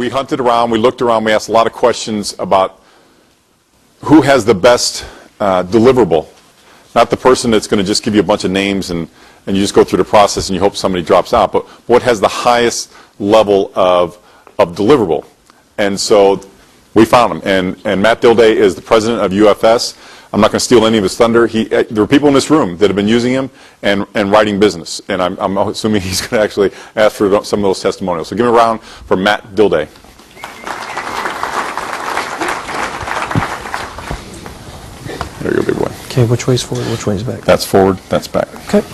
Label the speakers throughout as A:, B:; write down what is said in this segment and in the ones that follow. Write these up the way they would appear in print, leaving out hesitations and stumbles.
A: we hunted around, we looked around, we asked a lot of questions about who has the best deliverable. Not the person that's going to just give you a bunch of names and you just go through the process and you hope somebody drops out, but what has the highest level of deliverable. And so we found him. And Matt Dilday is the president of UFS. I'm not going to steal any of his thunder. There are people in this room that have been using him and writing business. And I'm assuming he's going to actually ask for some of those testimonials. So give me a round for Matt Dilday. There you go, big boy.
B: Okay, which way's forward, which way's back?
A: That's forward, that's back.
B: Okay.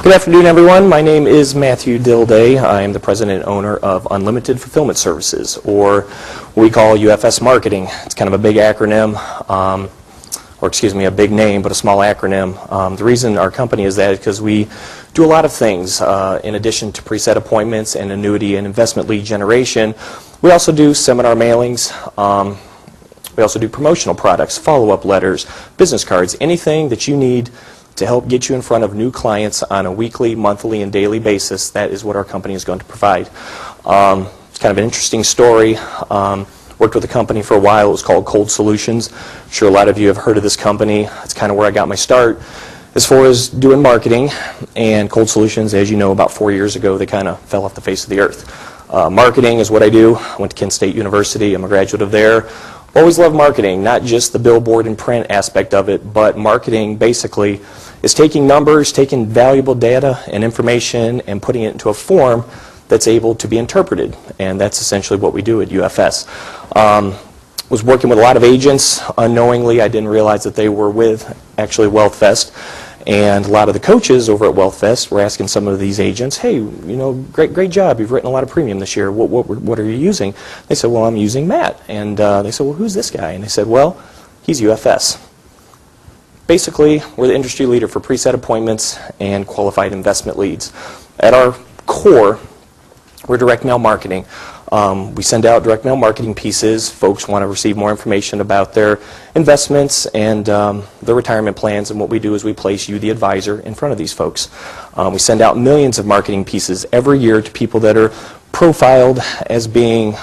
B: Good afternoon, everyone. My name is Matthew Dilday. I am the president and owner of Unlimited Fulfillment Services, or what we call UFS Marketing. It's kind of a big acronym, or excuse me, a big name, but a small acronym. The reason our company is that is because we do a lot of things. In addition to preset appointments and annuity and investment lead generation, we also do seminar mailings. We also do promotional products, follow-up letters, business cards, anything that you need to help get you in front of new clients on a weekly, monthly, and daily basis. That is what our company is going to provide. It's kind of an interesting story. Worked with a company for a while. It was called Cold Solutions. I'm sure a lot of you have heard of this company. It's kind of where I got my start as far as doing marketing. And Cold Solutions, as you know, about 4 years ago, they kind of fell off the face of the earth. Marketing is what I do. I went to Kent State University. I'm a graduate of there. Always loved marketing, not just the billboard and print aspect of it, but marketing basically is taking numbers, taking valuable data and information and putting it into a form that's able to be interpreted. And that's essentially what we do at UFS. Was working with a lot of agents unknowingly. I didn't realize that they were with actually WealthFest. And a lot of the coaches over at WealthFest were asking some of these agents, hey, you know, great job. You've written a lot of premium this year. What are you using? They said, well, I'm using Matt. And they said, well, who's this guy? And they said, well, he's UFS. Basically, we're the industry leader for preset appointments and qualified investment leads. At our core, we're direct mail marketing. We send out direct mail marketing pieces. Folks want to receive more information about their investments and their retirement plans, and what we do is we place you, the advisor, in front of these folks. We send out millions of marketing pieces every year to people that are profiled as being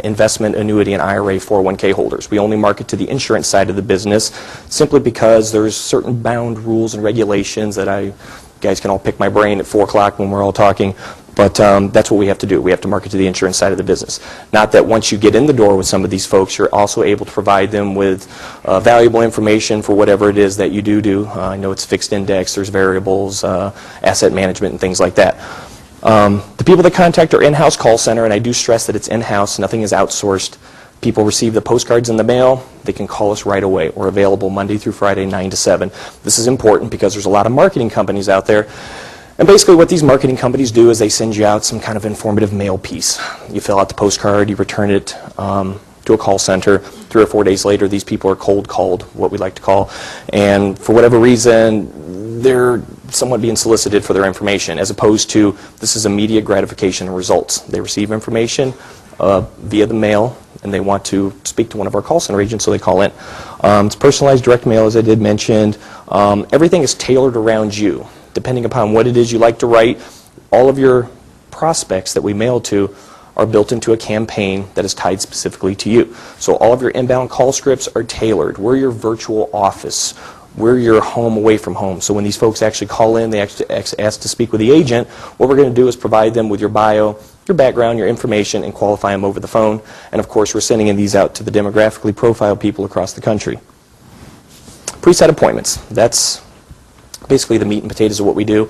B: investment, annuity, and IRA 401k holders. We only market to the insurance side of the business simply because there's certain bound rules and regulations that you guys can all pick my brain at 4 o'clock when we're all talking. But that's what we have to do. We have to market to the insurance side of the business. Not that once you get in the door with some of these folks, you're also able to provide them with valuable information for whatever it is that you do. I know it's fixed index, there's variables, asset management, and things like that. The people that contact our in-house call center, and I do stress that it's in-house, nothing is outsourced. People receive the postcards in the mail. They can call us right away. We're available Monday through Friday, 9 to 7. This is important because there's a lot of marketing companies out there. And basically what these marketing companies do is they send you out some kind of informative mail piece. You fill out the postcard, you return it to a call center. 3 or 4 days later, these people are cold called, what we like to call. And for whatever reason, they're somewhat being solicited for their information, as opposed to this is immediate gratification and results. They receive information via the mail, and they want to speak to one of our call center agents, so they call in. It's personalized direct mail, as I did mention. Everything is tailored around you. Depending upon what it is you like to write, all of your prospects that we mail to are built into a campaign that is tied specifically to you. So all of your inbound call scripts are tailored. We're your virtual office. We're your home away from home. So when these folks actually call in, they actually ask to speak with the agent, what we're going to do is provide them with your bio, your background, your information, and qualify them over the phone. And of course, we're sending these out to the demographically profiled people across the country. Preset appointments. That's basically the meat and potatoes of what we do.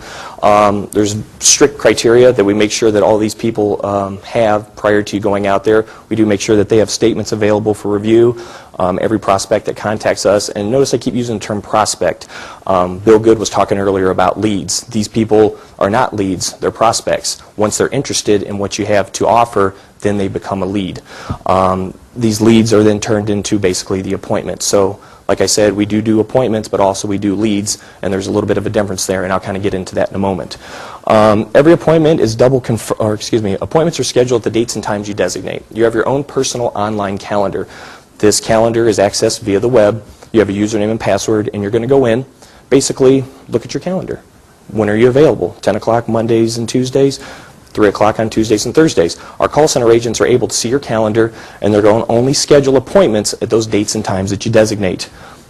B: There's strict criteria that we make sure that all these people have prior to going out there. We do make sure that they have statements available for review. Every prospect that contacts us, and notice I keep using the term prospect. Bill Good was talking earlier about leads. These people are not leads, they're prospects. Once they're interested in what you have to offer, then they become a lead. These leads are then turned into basically the appointment. So like I said, we do appointments, but also we do leads, and there's a little bit of a difference there, and I'll kind of get into that in a moment. Every appointment is appointments are scheduled at the dates and times you designate. You have your own personal online calendar. This calendar is accessed via the web. You have a username and password, and you're going to go in, basically look at your calendar. When are you available? 10 o'clock Mondays and Tuesdays, 3 o'clock on Tuesdays and Thursdays. Our call center agents are able to see your calendar, and they're going to only schedule appointments at those dates and times that you designate.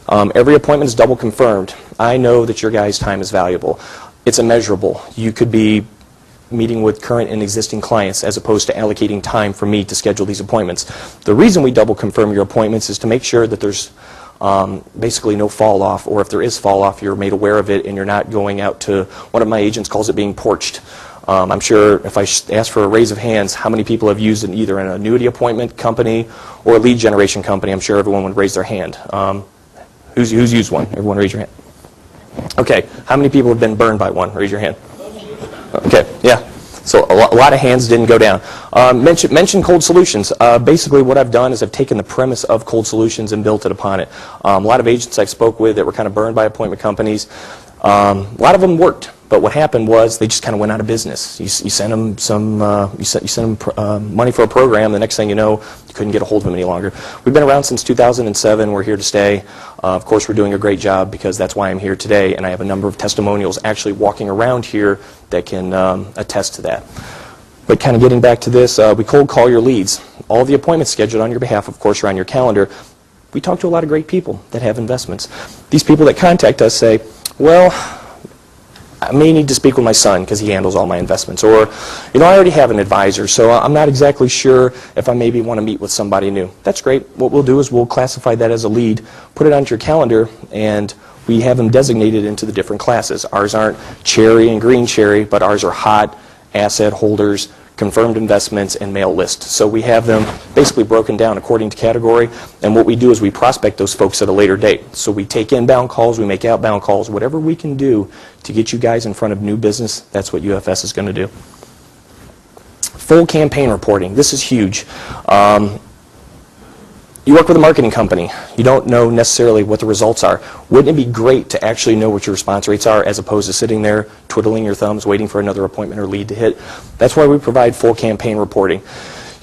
B: Every appointment is double confirmed. I know that your guys' time is valuable. It's immeasurable. You could be meeting with current and existing clients as opposed to allocating time for me to schedule these appointments. The reason we double confirm your appointments is to make sure that there's basically no fall off, or if there is fall off, you're made aware of it and you're not going out to, one of my agents calls it being porched. I'm sure if I ask for a raise of hands, how many people have used either an annuity appointment company or a lead generation company, I'm sure everyone would raise their hand. Who's used one? Everyone raise your hand. Okay, how many people have been burned by one? Raise your hand. Okay, yeah. So a lot of hands didn't go down. Mention Cold Solutions. Basically what I've done is I've taken the premise of Cold Solutions and built it upon it. A lot of agents I've spoke with that were kind of burned by appointment companies. A lot of them worked, but what happened was they just kind of went out of business. You sent them money for a program. The next thing you know, you couldn't get a hold of them any longer. We've been around since 2007. We're here to stay. Of course, we're doing a great job because that's why I'm here today, and I have a number of testimonials actually walking around here that can attest to that. But kind of getting back to this, we cold call your leads. All the appointments scheduled on your behalf, of course, are on your calendar. We talk to a lot of great people that have investments. These people that contact us say, well, I may need to speak with my son because he handles all my investments. Or, I already have an advisor, so I'm not exactly sure if I maybe want to meet with somebody new. That's great. What we'll do is we'll classify that as a lead, put it onto your calendar, and we have them designated into the different classes. Ours aren't cherry and green cherry, but ours are hot, asset holders, confirmed investments, and mail list. So we have them basically broken down according to category, and what we do is we prospect those folks at a later date. So we take inbound calls, we make outbound calls, whatever we can do to get you guys in front of new business, that's what UFS is going to do. Full campaign reporting. This is huge. You work with a marketing company. You don't know necessarily what the results are. Wouldn't it be great to actually know what your response rates are as opposed to sitting there twiddling your thumbs waiting for another appointment or lead to hit? That's why we provide full campaign reporting.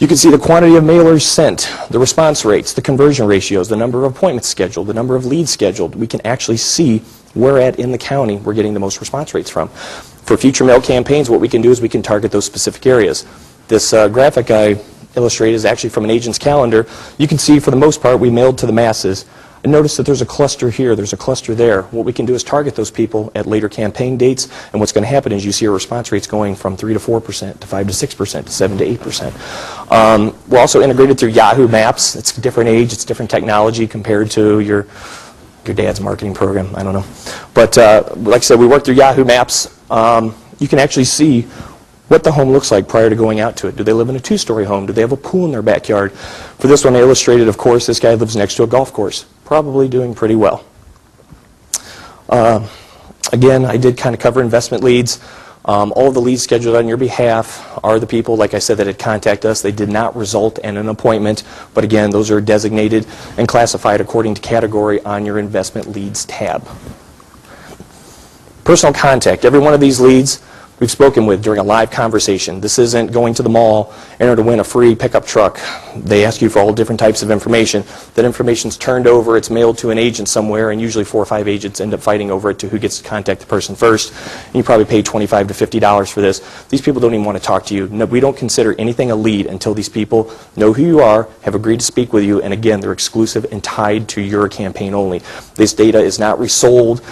B: You can see the quantity of mailers sent, the response rates, the conversion ratios, the number of appointments scheduled, the number of leads scheduled. We can actually see where at in the county we're getting the most response rates from. For future mail campaigns, what we can do is we can target those specific areas. This graphic I illustrated is actually from an agent's calendar. You can see for the most part we mailed to the masses. And notice that there's a cluster here, there's a cluster there. What we can do is target those people at later campaign dates, and what's going to happen is you see our response rates going from 3 to 4%, to 5 to 6%, to 7 to 8%. We're also integrated through Yahoo Maps. It's a different age, it's different technology compared to your dad's marketing program, I don't know. But like I said, we work through Yahoo Maps. You can actually see what the home looks like prior to going out to it. Do they live in a two-story home? Do they have a pool in their backyard? For this one I illustrated, of course, this guy lives next to a golf course. Probably doing pretty well. Again, I did kind of cover investment leads. All of the leads scheduled on your behalf are the people, like I said, that had contacted us. They did not result in an appointment, but again, those are designated and classified according to category on your investment leads tab. Personal contact. Every one of these leads we've spoken with during a live conversation. This isn't going to the mall in order to win a free pickup truck. They ask you for all different types of information. That information's turned over, it's mailed to an agent somewhere, and usually 4 or 5 agents end up fighting over it to who gets to contact the person first. And you probably pay $25 to $50 for this. These people don't even want to talk to you. No, we don't consider anything a lead until these people know who you are, have agreed to speak with you, and again, they're exclusive and tied to your campaign only. This data is not resold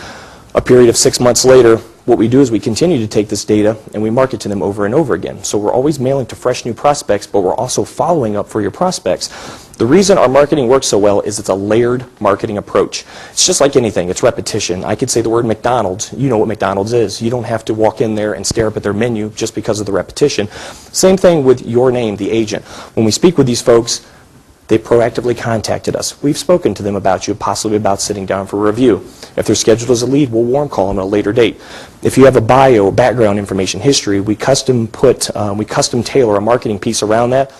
B: a period of 6 months later. What we do is we continue to take this data and we market to them over and over again. So we're always mailing to fresh new prospects, but we're also following up for your prospects. The reason our marketing works so well is it's a layered marketing approach. It's just like anything, it's repetition. I could say the word McDonald's, you know what McDonald's is. You don't have to walk in there and stare up at their menu just because of the repetition. Same thing with your name, the agent. When we speak with these folks, they proactively contacted us. We've spoken to them about you, possibly about sitting down for a review. If they're scheduled as a lead, we'll warm call them at a later date. If you have a bio, background information, history, we custom tailor a marketing piece around that